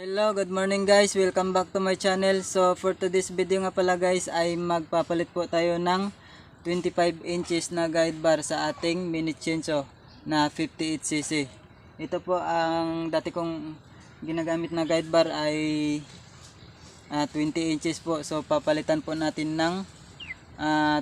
Hello, good morning guys. Welcome back to my channel. So for today's video nga pala guys ay magpapalit po tayo ng 25 inches na guide bar sa ating mini chainsaw na 58cc. Ito po ang dati kong ginagamit na guide bar ay 20 inches po. So papalitan po natin ng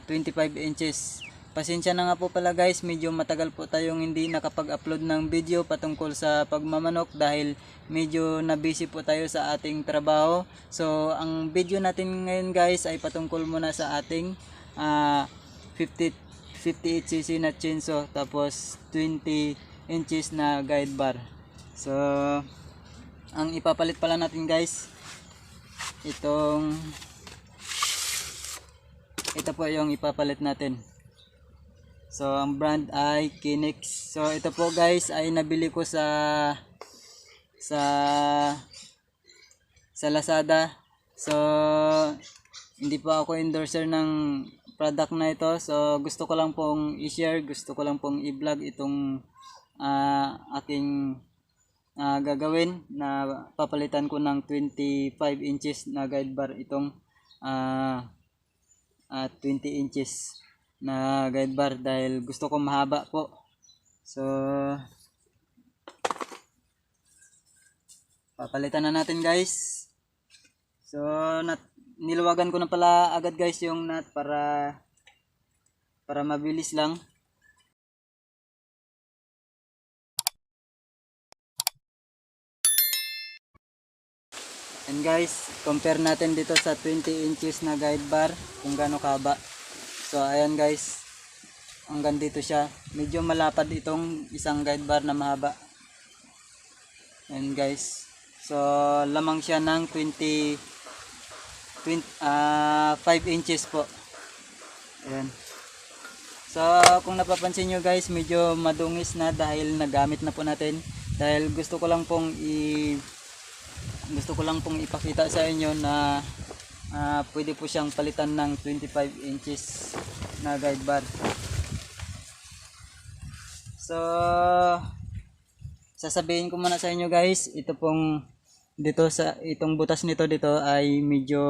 25 inches. Pasensya na nga po pala guys, medyo matagal po tayong hindi nakapag-upload ng video patungkol sa pagmamanok dahil medyo na busy po tayo sa ating trabaho. So ang video natin ngayon guys ay patungkol muna sa ating 58cc na chainsaw tapos 20 inches na guide bar. So ang ipapalit pala natin guys, ito po yung ipapalit natin. So ang brand ay Kinex. So ito po guys ay nabili ko sa Lazada. So hindi pa ako endorser ng product na ito. So gusto ko lang pong i-share, gusto ko lang pong i-vlog itong aking gagawin na papalitan ko ng 25 inches na guide bar, itong 20 inches na guide bar dahil gusto ko mahaba po. So papalitan na natin guys. So niluwagan ko na pala agad guys yung nut para mabilis lang. And guys, compare natin dito sa 20 inches na guide bar kung gaano kahaba. So ayan guys, hanggang dito siya. Medyo malapad itong isang guide bar na mahaba. Ayan guys. So lamang siya ng 5 inches po. Ayan. So kung napapansin nyo guys, medyo madungis na dahil nagamit na po natin. Dahil gusto ko lang pong ipakita sa inyo na pwede po siyang palitan ng 25 inches na guide bar. So sasabihin ko muna sa inyo guys, ito pong dito sa itong butas nito dito ay medyo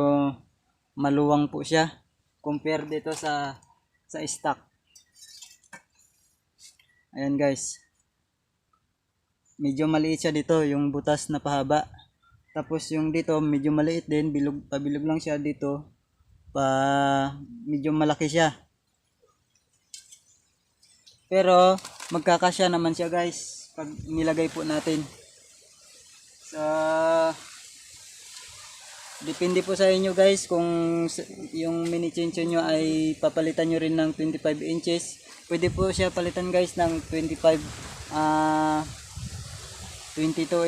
maluwang po siya compare dito sa stock. Ayan guys, medyo maliit siya dito yung butas na pahaba. Tapos yung dito medyo maliit din, pabilog lang siya dito, medyo malaki siya. Pero magkakasya naman siya guys pag nilagay po natin. So depende po sa inyo guys kung yung mini chainsaw nyo ay papalitan nyo rin ng 25 inches. Pwede po siya palitan guys ng 22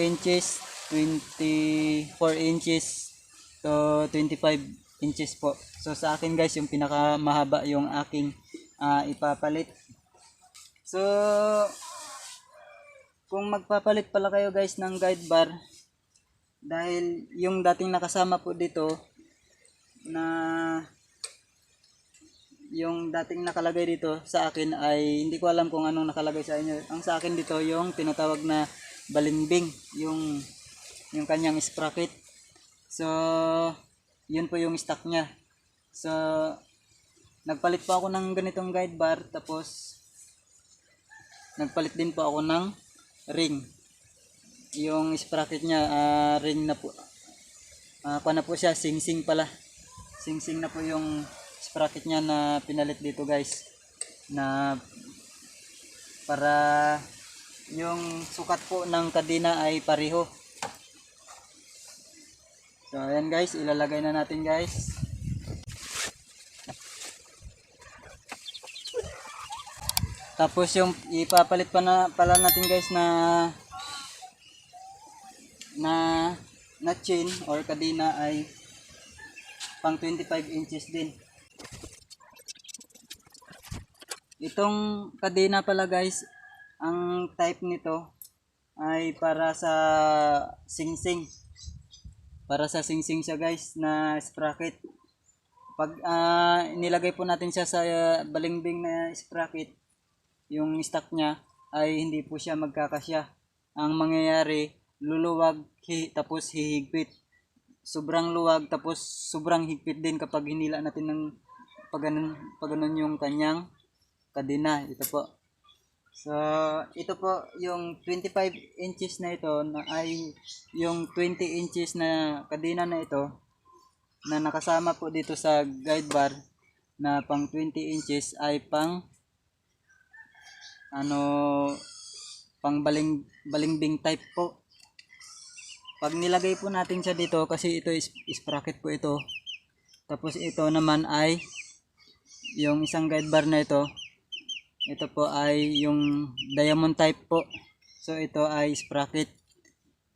inches, 24 inches to 25 inches po. So sa akin guys, yung pinaka mahaba yung aking ipapalit. So kung magpapalit pala kayo guys ng guide bar, dahil yung dating nakasama po dito na yung dating nakalagay dito sa akin ay hindi ko alam kung anong nakalagay sa inyo. Ang sa akin dito yung tinatawag na balimbing, yung kanyang sprocket. So yun po yung stock niya. So nagpalit po ako ng ganitong guide bar, tapos nagpalit din po ako ng ring. Yung sprocket niya ring na po, na po siya, sing-sing pala. Sing-sing na po yung sprocket niya na pinalit dito guys, na para yung sukat po ng kadena ay pareho. So ayan guys, ilalagay na natin guys. Tapos yung ipapalit pala natin guys na chain or kadena ay pang 25 inches din. Itong kadena pala guys, ang type nito ay para sa sing-sing. Para sa sing-sing siya guys na sprocket. Pag nilagay po natin siya sa balimbing na sprocket, yung stock niya ay hindi po siya magkakasya. Ang mangyayari luluwag tapos hihigpit. Sobrang luwag tapos sobrang higpit din kapag hinila natin ng paganon yung kanyang kadena. Ito po. So, ito po yung 25 inches na ito na ay yung 20 inches na kadena na ito na nakasama po dito sa guide bar na pang 20 inches ay pang pang balingbing type po. Pag nilagay po natin siya dito kasi ito is sprocket po ito. Tapos ito naman ay yung isang guide bar na ito. Ito po ay yung diamond type po. So ito ay sprocket.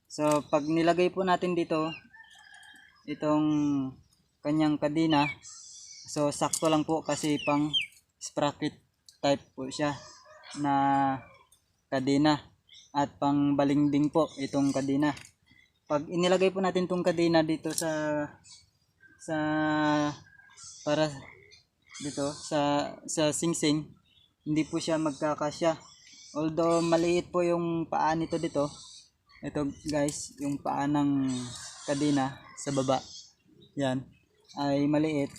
So pag nilagay po natin dito itong kanyang kadena, so sakto lang po kasi pang sprocket type po siya na kadena at pang balingbing po itong kadena. Pag inilagay po natin itong kadena dito sa para dito sa singsing, hindi po siya magkakasya. Although maliit po yung paa nito dito. Ito guys, yung paa ng kadena sa baba. Yan ay maliit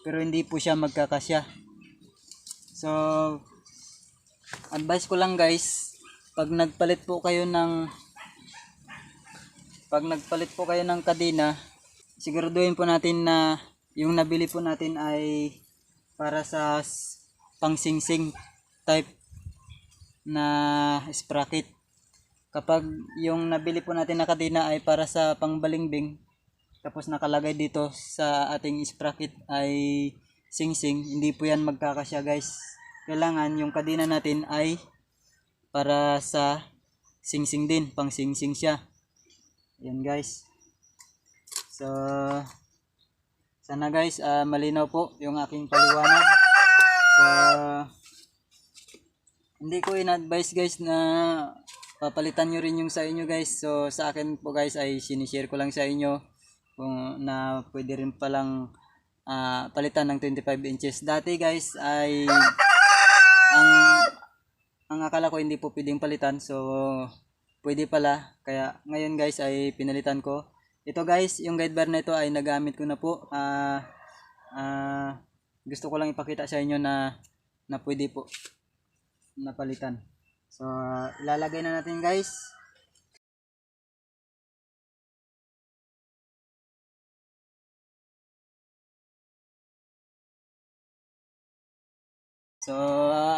pero hindi po siya magkakasya. So advice ko lang guys, pag nagpalit po kayo ng kadena, siguraduhin po natin na yung nabili po natin ay para sa pangsingsing type na sprocket. Kapag yung nabili po natin na kadena ay para sa pangbalingbing, tapos nakalagay dito sa ating sprocket ay singsing, hindi po yan magkakasya guys. Kailangan yung kadena natin ay para sa singsing din, pang singsing siya. Yan guys. So sana guys malinaw po yung aking paliwanag. So hindi ko in-advise guys na papalitan nyo rin yung sa inyo guys. So sa akin po guys ay sinishare ko lang sa inyo kung na pwede rin palang palitan ng 25 inches. Dati guys ay ang akala ko hindi po pwedeng palitan, so pwede pala, kaya ngayon guys ay pinalitan ko. Ito guys, yung guide bar na ito ay nagamit ko na po. Gusto ko lang ipakita sa inyo na pwede po napalitan. So ilalagay na natin guys. So,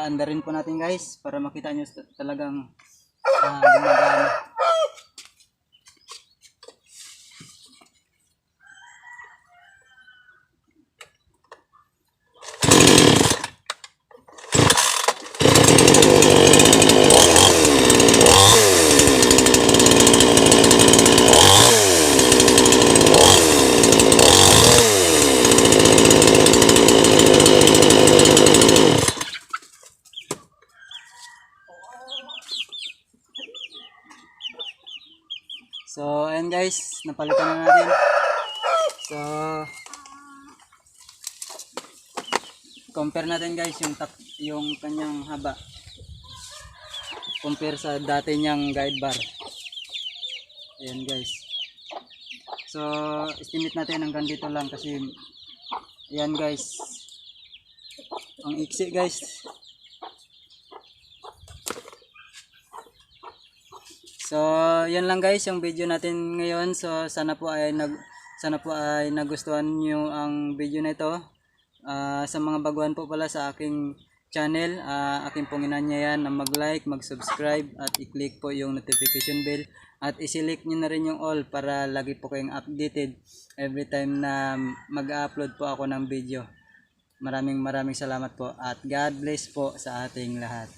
andarin po natin guys para makita nyo talagang gumagana. So, ayan guys, napalitan na natin. So, compare natin guys yung kanyang haba. Compare sa dati niyang guide bar. Ayan guys. So, estimate natin hanggang dito lang kasi ayan guys. Ang iksi guys. So, yan lang guys yung video natin ngayon. So, sana po ay nagustuhan niyo ang video na ito. Sa mga baguhan po pala sa aking channel, aking pong inanyayan na mag-like, mag-subscribe at i-click po yung notification bell at i-select niyo na rin yung all para lagi po kayong updated every time na mag-upload po ako ng video. Maraming salamat po at God bless po sa ating lahat.